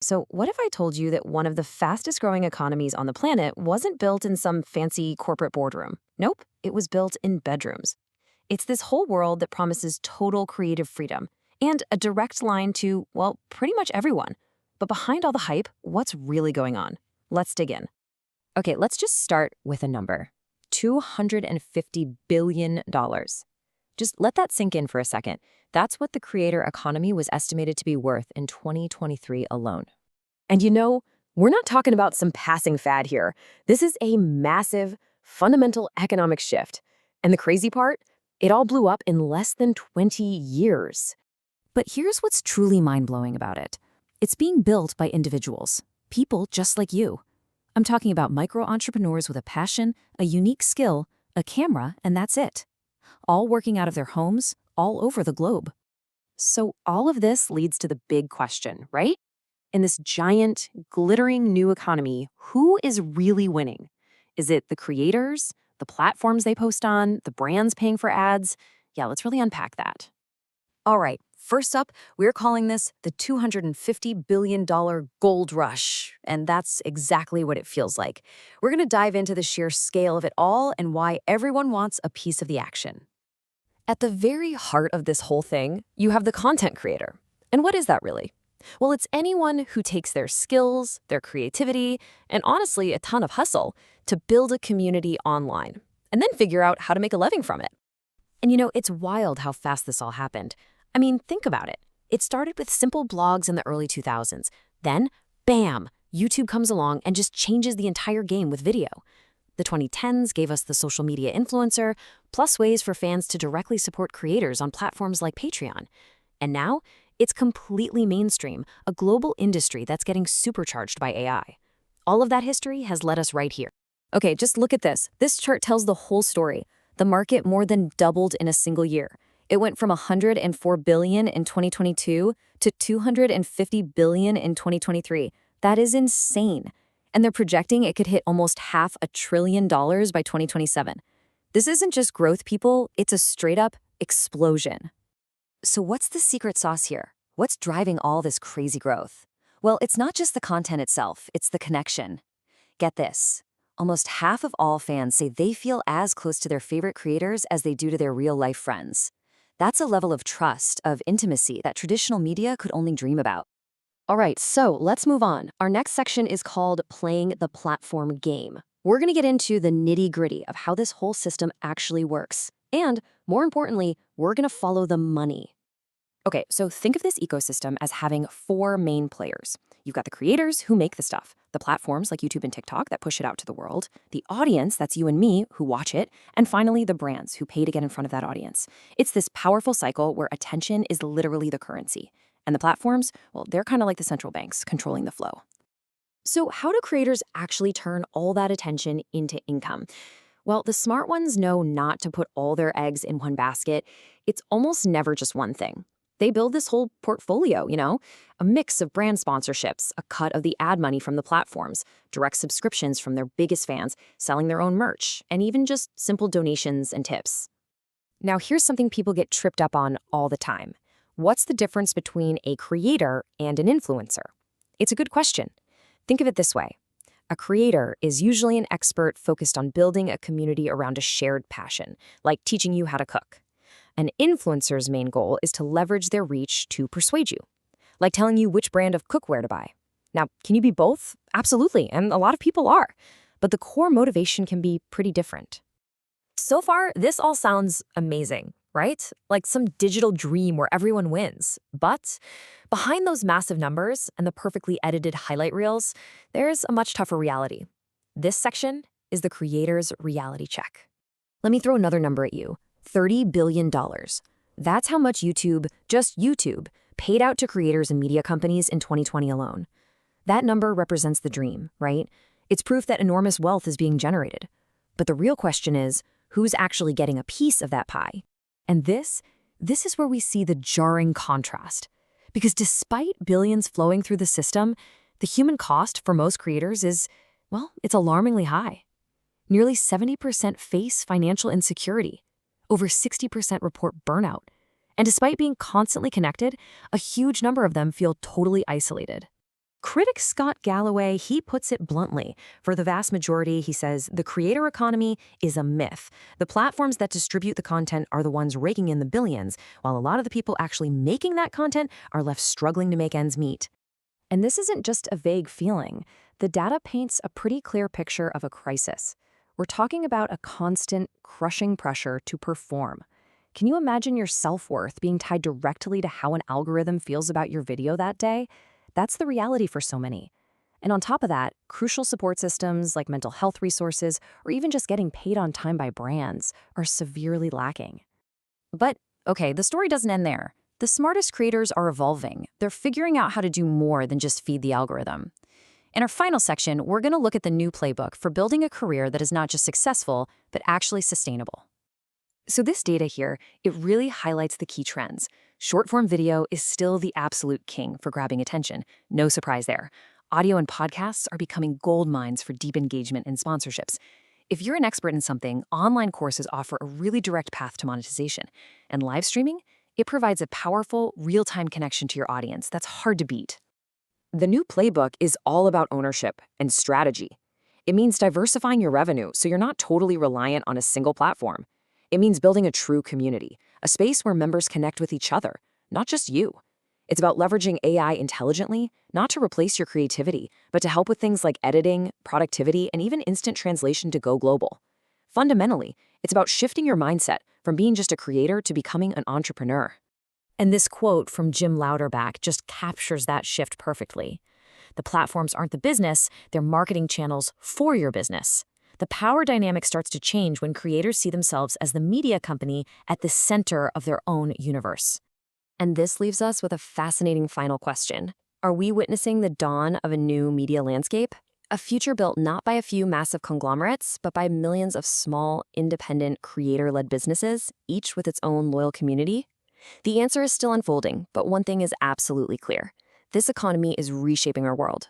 So, what if I told you that one of the fastest growing economies on the planet wasn't built in some fancy corporate boardroom? Nope, it was built in bedrooms. It's this whole world that promises total creative freedom and a direct line to, well, pretty much everyone. But behind all the hype, what's really going on? Let's dig in. Okay, let's just start with a number $250 billion. Just let that sink in for a second. That's what the creator economy was estimated to be worth in 2023 alone. And we're not talking about some passing fad here. This is a massive, fundamental economic shift. And the crazy part? It all blew up in less than 20 years. But here's what's truly mind-blowing about it. It's being built by individuals, people just like you. I'm talking about micro-entrepreneurs with a passion, a unique skill, a camera, and that's it. All working out of their homes, all over the globe. So all of this leads to the big question, right? In this giant, glittering new economy, who is really winning? Is it the creators, the platforms they post on, the brands paying for ads? Yeah, let's really unpack that. All right, first up, we're calling this the $250 billion gold rush, and that's exactly what it feels like. We're going to dive into the sheer scale of it all and why everyone wants a piece of the action. At the very heart of this whole thing, you have the content creator. And what is that really? Well, it's anyone who takes their skills, their creativity, and honestly, a ton of hustle to build a community online, and then figure out how to make a living from it. And it's wild how fast this all happened. I mean, think about it. It started with simple blogs in the early 2000s. Then, bam, YouTube comes along and just changes the entire game with video. The 2010s gave us the social media influencer, plus ways for fans to directly support creators on platforms like Patreon. And now, it's completely mainstream, a global industry that's getting supercharged by AI. All of that history has led us right here. Okay, just look at this. This chart tells the whole story. The market more than doubled in a single year. It went from $104 billion in 2022 to $250 billion in 2023. That is insane. And they're projecting it could hit almost $500 billion by 2027. This isn't just growth, people. It's a straight-up explosion. So what's the secret sauce here? What's driving all this crazy growth? Well, it's not just the content itself, it's the connection. Get this. Almost half of all fans say they feel as close to their favorite creators as they do to their real-life friends. That's a level of trust, of intimacy that traditional media could only dream about. All right, so let's move on. Our next section is called Playing the Platform Game. We're going to get into the nitty-gritty of how this whole system actually works. And, more importantly, we're going to follow the money. Okay, so think of this ecosystem as having four main players. You've got the creators who make the stuff, the platforms like YouTube and TikTok that push it out to the world, the audience, that's you and me, who watch it, and finally the brands who pay to get in front of that audience. It's this powerful cycle where attention is literally the currency. And the platforms, well, they're kind of like the central banks controlling the flow. So how do creators actually turn all that attention into income? Well, the smart ones know not to put all their eggs in one basket. It's almost never just one thing. They build this whole portfolio, a mix of brand sponsorships, a cut of the ad money from the platforms, direct subscriptions from their biggest fans, selling their own merch, and even just simple donations and tips. Now, here's something people get tripped up on all the time. What's the difference between a creator and an influencer? It's a good question. Think of it this way. A creator is usually an expert focused on building a community around a shared passion, like teaching you how to cook. An influencer's main goal is to leverage their reach to persuade you, like telling you which brand of cookware to buy. Now, can you be both? Absolutely, and a lot of people are. But the core motivation can be pretty different. So far, this all sounds amazing, right? Like some digital dream where everyone wins. But behind those massive numbers and the perfectly edited highlight reels, there's a much tougher reality. This section is the creator's reality check. Let me throw another number at you. $30 billion. That's how much YouTube, just YouTube, paid out to creators and media companies in 2020 alone. That number represents the dream, right? It's proof that enormous wealth is being generated. But the real question is, who's actually getting a piece of that pie? And this is where we see the jarring contrast. Because despite billions flowing through the system, the human cost for most creators is, well, it's alarmingly high. Nearly 70% face financial insecurity. Over 60% report burnout. And despite being constantly connected, a huge number of them feel totally isolated. Critic Scott Galloway, he puts it bluntly. For the vast majority, he says, the creator economy is a myth. The platforms that distribute the content are the ones raking in the billions, while a lot of the people actually making that content are left struggling to make ends meet. And this isn't just a vague feeling. The data paints a pretty clear picture of a crisis. We're talking about a constant, crushing pressure to perform. Can you imagine your self-worth being tied directly to how an algorithm feels about your video that day? That's the reality for so many. And on top of that, crucial support systems like mental health resources or even just getting paid on time by brands are severely lacking. But, okay, the story doesn't end there. The smartest creators are evolving. They're figuring out how to do more than just feed the algorithm. In our final section, we're going to look at the new playbook for building a career that is not just successful, but actually sustainable. So this data here, it really highlights the key trends. Short-form video is still the absolute king for grabbing attention. No surprise there. Audio and podcasts are becoming gold mines for deep engagement and sponsorships. If you're an expert in something, online courses offer a really direct path to monetization. And live streaming? It provides a powerful, real-time connection to your audience that's hard to beat. The new playbook is all about ownership and strategy. It means diversifying your revenue so you're not totally reliant on a single platform. It means building a true community, a space where members connect with each other, not just you. It's about leveraging AI intelligently, not to replace your creativity, but to help with things like editing, productivity, and even instant translation to go global. Fundamentally, it's about shifting your mindset from being just a creator to becoming an entrepreneur. And this quote from Jim Louderback just captures that shift perfectly. The platforms aren't the business, they're marketing channels for your business. The power dynamic starts to change when creators see themselves as the media company at the center of their own universe. And this leaves us with a fascinating final question. Are we witnessing the dawn of a new media landscape? A future built not by a few massive conglomerates, but by millions of small, independent, creator-led businesses, each with its own loyal community? The answer is still unfolding, but one thing is absolutely clear. This economy is reshaping our world.